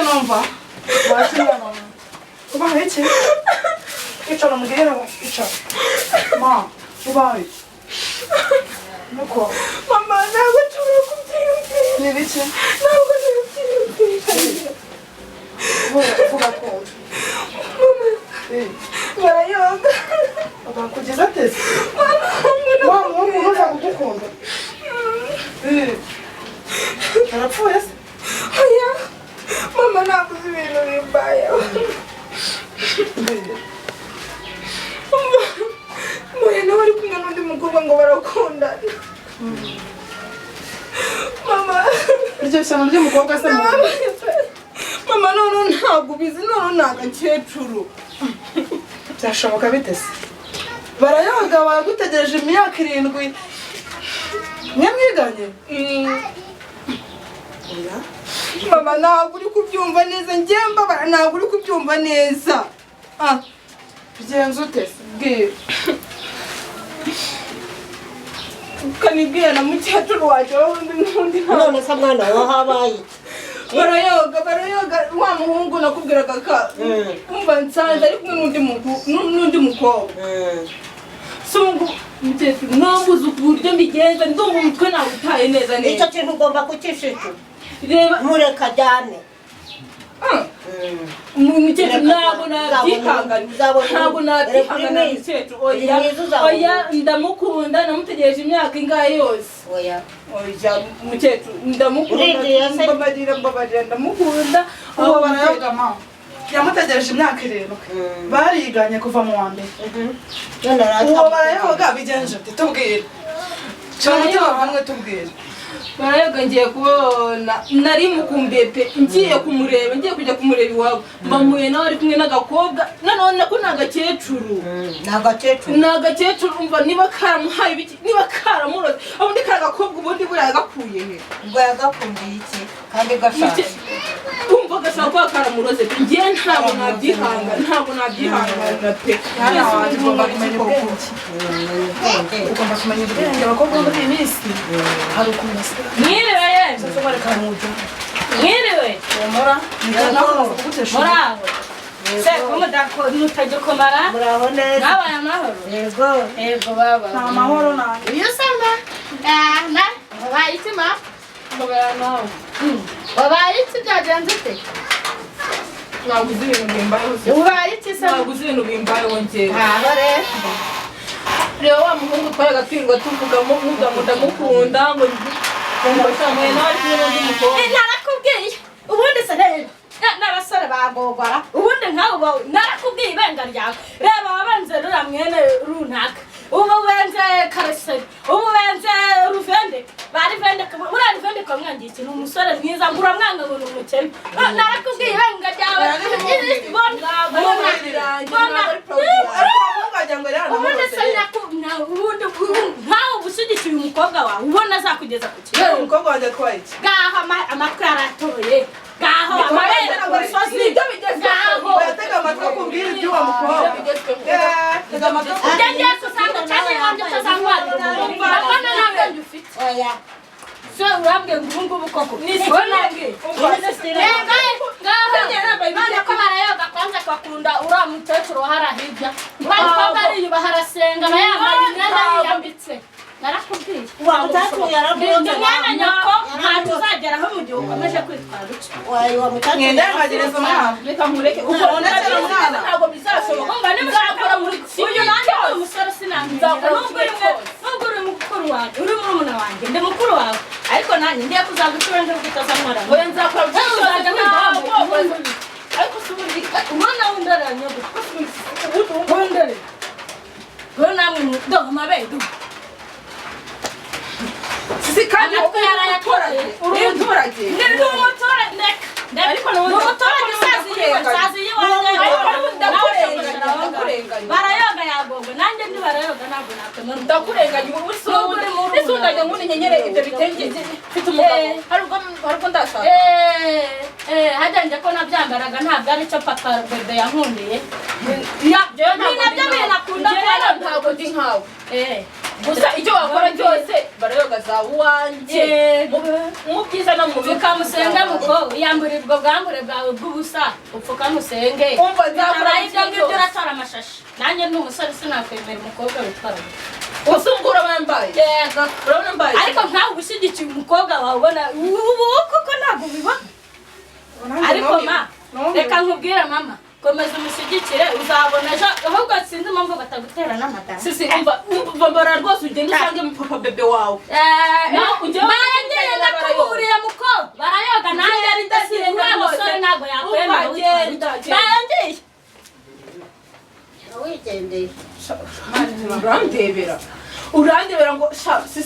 numva wakira no ubaye iki icara mugera icara ma ubaye nuko mama ntabwo nshobora kubyiyumvisha ni biki ntabwo nabyiyumvisha vuga ko barayoga abakugeza ateze wa muhungu uza kugukunda arapfuye se oya mama ntabwo uzi ibintu bimbayeho muye nawe ari kumwe n'undi mukobwa ngo barakundana mama iryo shyano ry'umukobwa se mama none ntabwo ubizi none ni agakecuru byashoboka bite se barayoga bagutegereje imyaka 7 mwiganye oya mama ntabwo uri kubyumva neza njye mbabara ntabwo uri kubyumva neza bigenze ute se bwira kanibwira na mukecuru wacu n'undi none se mwana wahabaye barayoga wa muhungu nakubwiraga ka umva nsanze ari kumwe n'undi mukobwa sungu mukecuru nambuze uburyo mbigenza ndumva umutwe nawe utaye neza neza icyo kintu ugomba kukishika reba mureka jyane mukecuru ntabwo nabyihangana mukecuru oya ndamukunda namutegereje imyaka ingahe yose oya mukecuru ndamukunda mbabarira ndamukunda uwo barayoga ma yamutegereje imyaka 7 bariganye kuva mu wa mbere uwo barayoga bigenje ati tubwire cyangwa hamwe tubwire barayoga ngiye kubona nari mukumbiye pe ngiye kumureba ngiye kujya kumureba iwabo mbamuye nawe ari kumwe n'agakobwa nanone ko n'agakecuru n'agakecuru umva niba karamuhaye ibiki niba karamuroze ubundi karagakobwa ubundi buriya gakuye he ubwo yagakundiye iki kandi gashaje umva gashaka kuba karamuroze pe ngiye ntabwo nabyihangana pe ugomba kumenya ubwenge abakobwa muri iyi minsi hari ukuntu mwiriwe yewe mwiriwe mora muraho se kumudako nutagikomara muraho neza nabaye amahoro yego baba nta mahoro nanjye iyo sama na wabaye iki ma mubera nawe wabaye iki byagenze ute ntabwo uzi ibintu bimbayeho se wabaye iki se ntabwo uzi ibintu bimbayeho njyewe ntaho rero rero wa muhungu twayaga twirwa tuvugamo ndamukunda ngo mwe nawe ari kumwe n'undi mukobwa narakubwiye ubundi se rero n'abasore bagogora ubundi nkawe narakubwiye ibenga ryawe reba wabenze rura mwene runaka ubu benze kareseri ubu benze ruvende bari vende uriya ruvende kamwangiye ikintu umusore mwiza ngura mwanga ngo ni umukene narakubwiye ibenga ryawe ubundi se ubundi nkawe ubushyigikiye umukobwa wawe ubona azakugeza ku kintu umukobwa wanjye atwaye iki ngaho amatwi aratoye ngaho amabere ku misozi ngaho yatega amatwi akubwira iby'uwo mukobwa tega amatwi ugende usanga cyane wabyo utazangwara urabona ntabwo ufite oya so urambwiye ngo ubungubu koko nabwiye ngaho ko barayoga kwanza bakunda uriya mukecuru wahara hirya uriya mukobwa ariyuba harasenga aba yambaye imyenda yiyambitse narakubwiye ndi mwana nyoko ntabwo uzageraho mu gihe ukomeje kwitwara utyo mwenda yahagereza umwana reka nkureke uko ndabona umwana ntabwo bizashoboka umva nimuzakora muri uyu nanjye uri umusore sinangira nubwo uri mukuru wawe uri murumuna wanjye ndi mukuru wawe ariko nanjye ngiye kuzagutura nje kutazamara oya nzakora uzajya ntabwo ariko subundi umwana w'undaranya gusa wundare wowe namwe ndo amabere si kandi uri umuturage ndi umuturage ariko n'umuturage usaziye barayoga yagogo nanjye ndi barayoga ntabwo nakwemera ndakurenganya ubu isundanye nk'undi nyenyere ibyo bitenge mfite umugabo hari ubwo ndashaka hajyanje ko nabyambaraga ntabwo ari cyo papa bebe yankundiye nabyo binakunda ntabwo ndi ndi nkawe gusa icyo wakora cyose barayoga za uwanjye mu byiza no mu bibi ukamusenga mukobwa yambura ubwo bwambure bwawe bw'ubusa upfuka musenge umva nzakora ibyo ngibyo uratora amashashi nanjye ni umusore sinakwemera umukobwa witwara usungura wambaye yego urabona mbaye ariko nkawe ugushyigikiye umukobwa wawe ubona ubu kuko ntabwo ubibona ariko ma reka nkubwire mama komeza umushyigikire uzabona ejo ahubwo sinzi impamvu batagutera n'amadara sisi umva mbara rwose ugenda usange papa bebe wawe barangiye ndakuburiye mukobwa barayoga nanjye ari ndasire uriya musore ntabwo yakwemera barangiye wigendeye urandebera ngo sha sisi